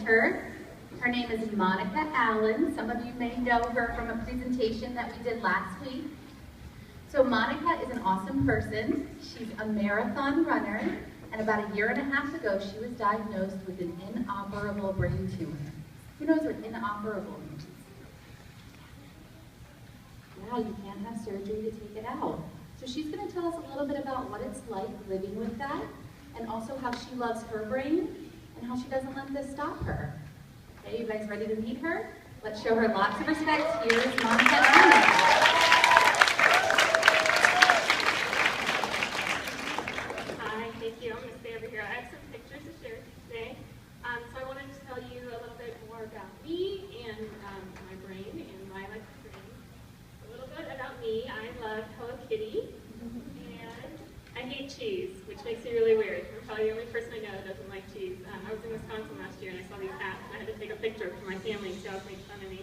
her. Her name is Monica Allen. Some of you may know her from a presentation that we did last week. So Monica is an awesome person. She's a marathon runner, and about 1.5 years ago, she was diagnosed with an inoperable brain tumor. Who knows what inoperable means? Yeah, you can't have surgery to take it out. So she's going to tell us a little bit about what it's like living with that, and also how she loves her brain, and how she doesn't let this stop her. Okay, you guys ready to meet her? Let's show her lots of respect. Here is Monica Allen. Hi, thank you. I'm going to stay over here. I have some pictures to share today. So I wanted to tell you a little bit more about me and my brain and my life experience. A little bit about me. I love Hello Kitty, and I hate cheese, which makes me really weird. I'm probably the only person I know that doesn't like cheese. I was in Wisconsin last year and I saw these hats and I had to take a picture for my family so they would make fun of me.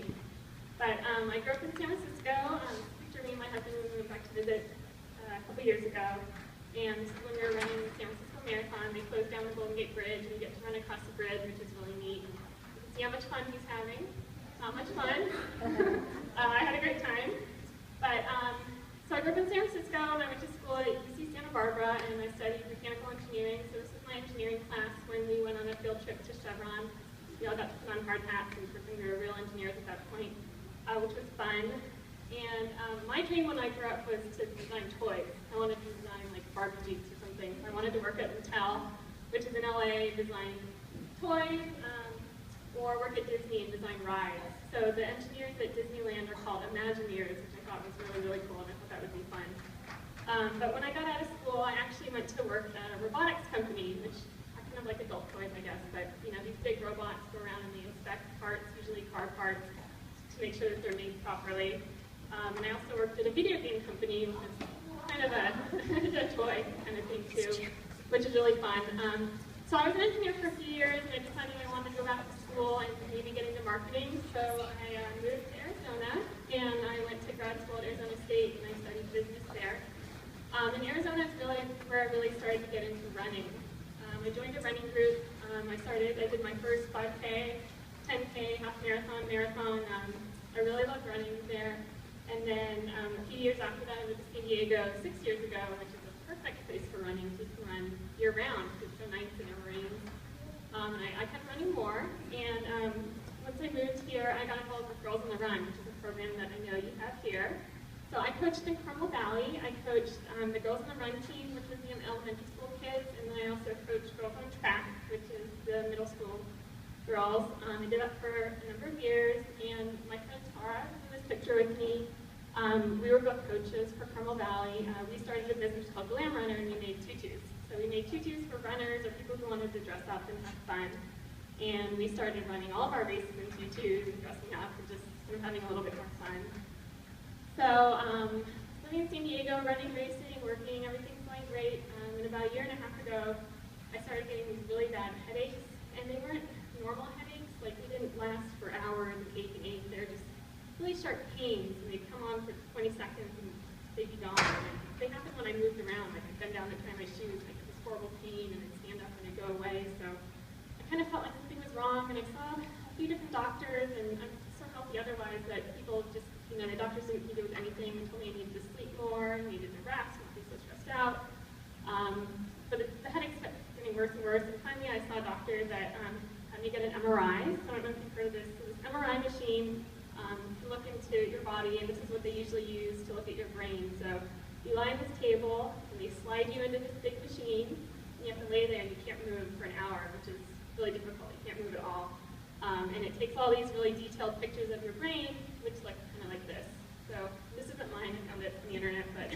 But I grew up in San Francisco. Picture me and my husband moved back to visit a couple years ago. And when we were running the San Francisco Marathon, they closed down the Golden Gate Bridge and we get to run across the bridge, which is really neat. You can see how much fun he's having. Not much fun. I had a great time. But so I grew up in San Francisco and I went to school at UC Santa Barbara and I studied mechanical engineering. So this was my engineering class when we went on a field trip to Chevron. We all got to put on hard hats and pretend we were real engineers at that point, which was fun. And my dream when I grew up was to design toys. I wanted to design like Barbie Jeeps or something. I wanted to work at Mattel, which is in LA, design toys, or work at Disney and design rides. So the engineers at Disneyland are called Imagineers, which I thought was really, really cool, and I thought that would be fun. But when I got out of school, I actually went to work at a robotics company, which are kind of like adult toys, I guess. But you know, these big robots go around and they inspect parts, usually car parts, to make sure that they're made properly. And I also worked at a video game company, which is kind of a toy kind of thing too, which is really fun. So I was an engineer for a few years, and I decided I wanted to go back to school and maybe get into marketing. So I moved to Arizona, and I went to grad school at Arizona State, and I studied business there. And Arizona is really where I really started to get into running. I joined a running group. I did my first 5K, 10K, half marathon. I really loved running there. And then a few years after that, I moved to San Diego 6 years ago, which is a perfect place for running. You can run year-round because it's so nice and it rains. And I kept running more. And once I moved here, I got involved with Girls on the Run, which is a program that I know you have here. So I coached in Carmel Valley. I coached the Girls on the Run team, which was the elementary school kids, and then I also coached Girls on Track, which is the middle school girls. I did that for a number of years, and my friend Tara, in this picture with me, we were both coaches for Carmel Valley. We started a business called Glam Runner, and we made tutus. So we made tutus for runners or people who wanted to dress up and have fun. And we started running all of our races in tutus and dressing up and just sort of having a little bit more fun. So living in San Diego, running, racing, working, everything's going great. And about 1.5 years ago, I started getting these really bad headaches, and they weren't normal headaches. Like, they didn't last for hours and ache. They're just really sharp pains, and they'd come on for 20 seconds and they'd be gone. And they happened when I moved around. Like, I'd bend down to tie my shoes, and I get this horrible pain, and I'd stand up and it'd go away. So I kind of felt like something was wrong, and I saw a few different doctors, and I'm so healthy otherwise that people just, you know, the doctors didn't think it was anything and told me I needed to sleep more, needed to rest, not be so stressed out. But the headaches kept getting worse and worse, and finally I saw a doctor that had me get an MRI. So I don't know if you've heard of this. So this MRI machine can look into your body, and this is what they usually use to look at your brain. So you lie on this table, and they slide you into this big machine, and you have to lay there, and you can't move for an hour, which is really difficult. You can't move at all. And it takes all these really detailed pictures of your brain, which look kind of like this. So this isn't mine, I found it on the internet, but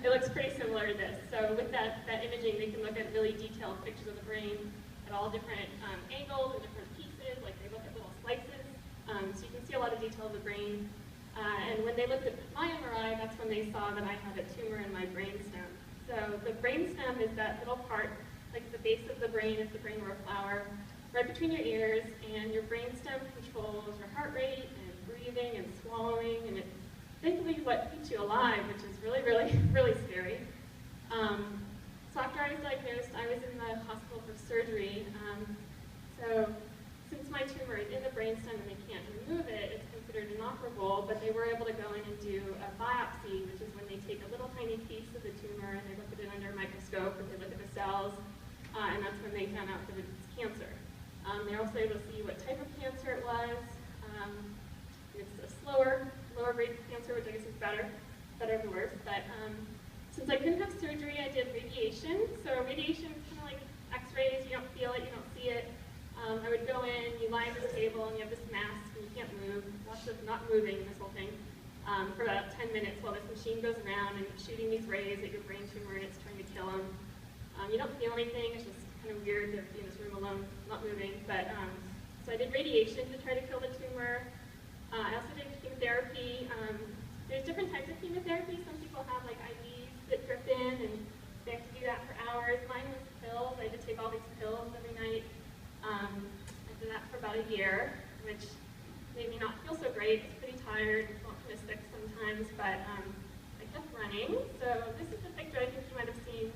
it looks pretty similar to this. So with that imaging, they can look at really detailed pictures of the brain at all different angles and different pieces, like they look at little slices. So you can see a lot of detail of the brain. And when they looked at my MRI, that's when they saw that I had a tumor in my brainstem. So the brainstem is that little part, like the base of the brain, if the brain were a flower, right between your ears, and your brainstem controls your heart rate and breathing and swallowing, and it's basically what keeps you alive, which is really, really, really scary. So after I was diagnosed, I was in the hospital for surgery. So since my but they were able to go in and do a biopsy, which is when they take a little tiny piece of the tumor and they look at it under a microscope and they look at the cells, and that's when they found out that it's cancer. They're also able to see what type of cancer it was. It's a lower grade cancer, which I guess is better for worse. But since I couldn't have surgery, I did radiation. So radiation is kind of like X-rays. You don't feel it, you don't see it. I would go in, you lie on this table, and you have this mask, and you can't move. Lots of not moving, this whole thing, for about 10 minutes while this machine goes around and shooting these rays at your brain tumor, and it's trying to kill them. You don't feel anything. It's just kind of weird to be in this room alone, not moving. But so I did radiation to try to kill the tumor. I also did chemotherapy. There's different types of chemotherapy. Some people have like IVs that drip in, and they have to do that for hours. Mine was pills. I had to take all these pills every night. I did that for about a year, which made me not feel so great. I was pretty tired, felt kind of sick sometimes, but I kept running. So this is the picture I think you might have seen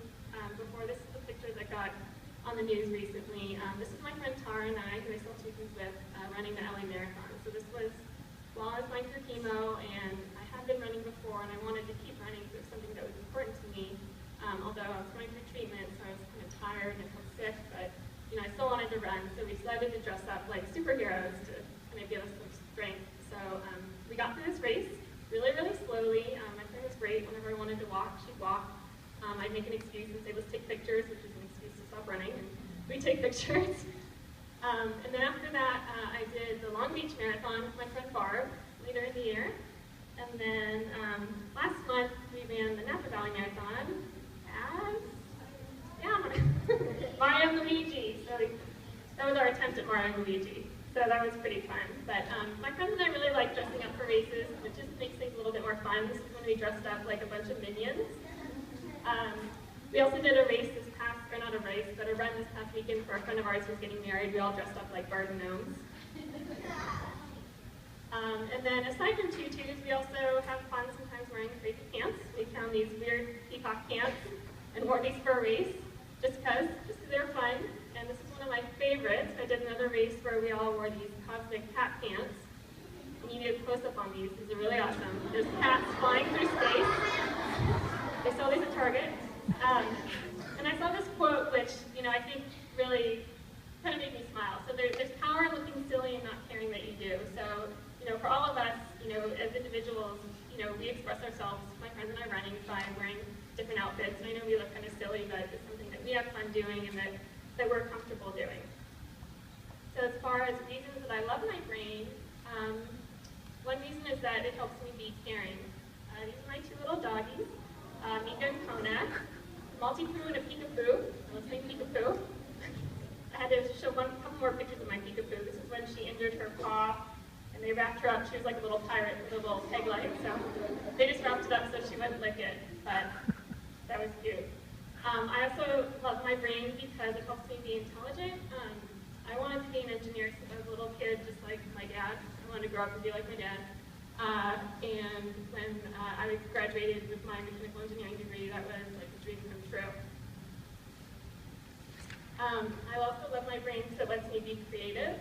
before. This is the picture that got on the news recently. This is my friend Tara and I, who I still tunes with, running the LA Marathon. So this was while I was going through chemo, and I had been running before, and I wanted to keep running because it was something that was important to me. Although I was going through treatment, so I was kind of tired and felt sick, but I still wanted to run, so we decided to dress up like superheroes to kind of give us some strength. So we got through this race really, really slowly. My friend was great. Whenever I wanted to walk, she'd walk. I'd make an excuse and say, let's take pictures, which is an excuse to stop running, and we'd take pictures. And then after that, I did the Long Beach Marathon with my friend Barb later in the year. And then last month, we ran the Napa Valley Marathon as Mario and Luigi. So that was our attempt at Mario and Luigi. So that was pretty fun. But my friends and I really like dressing up for races. It just makes things a little bit more fun. This is when we dressed up like a bunch of minions. We also did a race this past, or not a race, but a run this past weekend for a friend of ours who's getting married. We all dressed up like garden gnomes. And then aside from tutus, we also have fun sometimes wearing crazy pants. We found these weird peacock pants and wore these for a race just because they're fun. And this is one of my favorites. I did another race where we all wore these cosmic cat pants. And you do a close-up on these. These are really awesome. There's cats flying through space. They sell these at Target. And I saw this quote, which I think really kind of made me smile. So there's power in looking silly and not caring that you do. So for all of us, as individuals, we express ourselves, my friends and I, running by wearing different outfits. And I know we look kind of silly, but it's something that we have fun doing and that we're comfortable doing. So as far as reasons that I love my brain, one reason is that it helps me be caring. These are my two little doggies, Mika and Kona. Multi-poo and a peekapoo. Let's make peekapoo. I had to show a couple more pictures of my peekapoo. This is when she injured her paw, and they wrapped her up. She was like a little pirate with a little peg leg, so they just wrapped it up so she wouldn't lick it, but that was cute. I also love my brain because it helps me be intelligent. I wanted to be an engineer since I was a little kid, just like my dad. I wanted to grow up and be like my dad. And when I graduated with my mechanical engineering degree, that was like a dream come true. I also love my brain because it lets me be creative.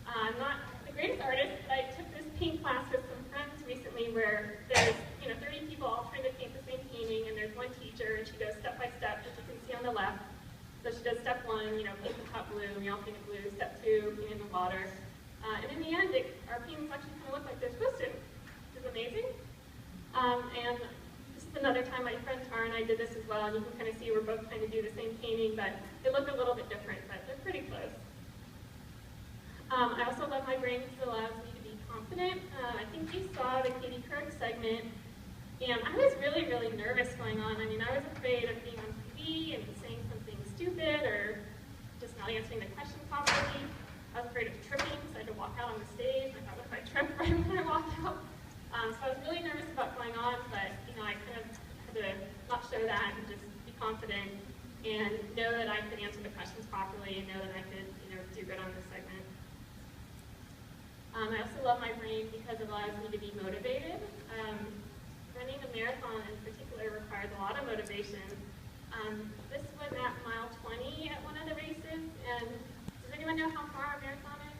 I'm not the greatest artist, but I took this paint class with some friends recently where there's 30 people all trying to paint the same painting, and there's one teacher, and she goes step by step, as you can see on the left. So she does step 1, paint the top blue, and we all paint it blue. Step 2, paint in the water. And in the end, our paintings actually kind of look like they're supposed to, which is amazing. And this is another time my friend Tara and I did this as well, and you can kind of see we're both trying to do the same painting, but they look a little bit different, but they're pretty close. I also love my brain because it allows me to be confident. I think you saw the Katie Couric segment, and I was really, really nervous going on. I mean, I was afraid of being on TV and saying something stupid or just not answering the question properly. I was afraid of tripping, so I had to walk out on the stage. I thought, what if I trip right when I walked out? So I was really nervous about going on, but I kind of had to not show that and just be confident and know that I could answer the questions properly and know that I could, do good on this segment. I also love my brain because it allows me to be motivated. Running a marathon in particular requires a lot of motivation. This was at mile 20 at one of the races, and does anyone know how far a marathon is?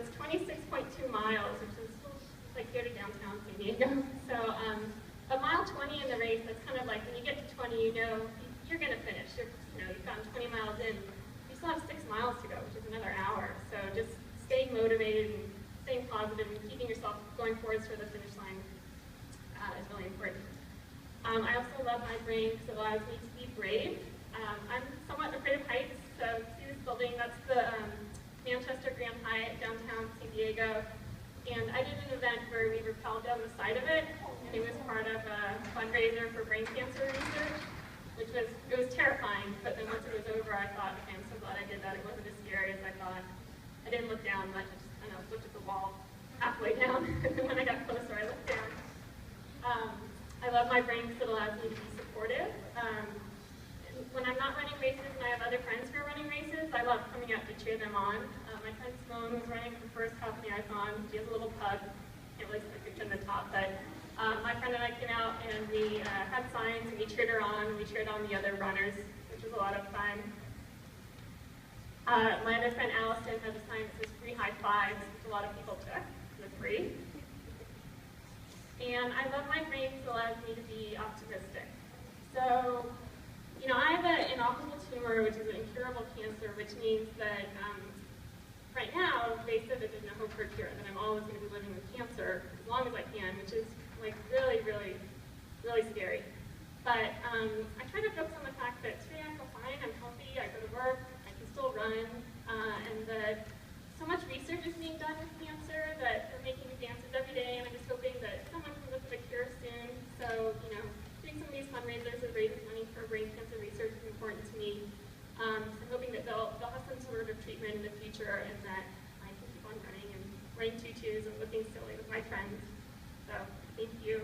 was 26.2 miles, which is like here to downtown San Diego. So a mile 20 in the race, that's kind of like when you get to 20, you know you're going to finish. You've gotten 20 miles in. You still have 6 miles to go, which is another hour. So just staying motivated and staying positive and keeping yourself going forwards for the finish line is really important. I also love my brain because it allows me to be brave. I'm somewhat afraid of heights, so see this building, that's the Manchester Grand Hyatt, downtown San Diego. And I did an event where we rappelled down the side of it, and it was part of a fundraiser for brain cancer research, which was terrifying, but then once it was over, I thought, okay, I'm so glad I did that. It wasn't as scary as I thought. I didn't look down much, I just kind of looked at the wall halfway down, and then when I got closer, I looked down. I love my brain because it allows me to be supportive. When I'm not running races and I have other friends who are running races, I love coming out to cheer them on. My friend Simone was running her first half marathon. She has a little pug. Can't really see the picture in the top, but my friend and I came out and we had signs and we cheered her on and we cheered on the other runners, which was a lot of fun. My other friend Allison has a sign that says free high fives, which a lot of people took. It was free. And I love my brain because it allows me to be optimistic. So, you know, I have an inoperable tumor, which is an incurable cancer, which means that right now they said that there's no hope for a cure, and that I'm always going to be living with cancer as long as I can, which is like really, really, really scary. But I try to focus on the fact that today I feel fine, I'm healthy, I go to work, I can still run, and that so much research is being done with cancer that we're making advances every day, and I'm just hoping that someone can look at a cure soon. So, you know, doing some of these fundraisers that raises money for brain cancer research is important to me. So I'm hoping that they'll have some sort of treatment in the future and that I can keep on running and wearing tutus and looking silly with my friends. So, thank you.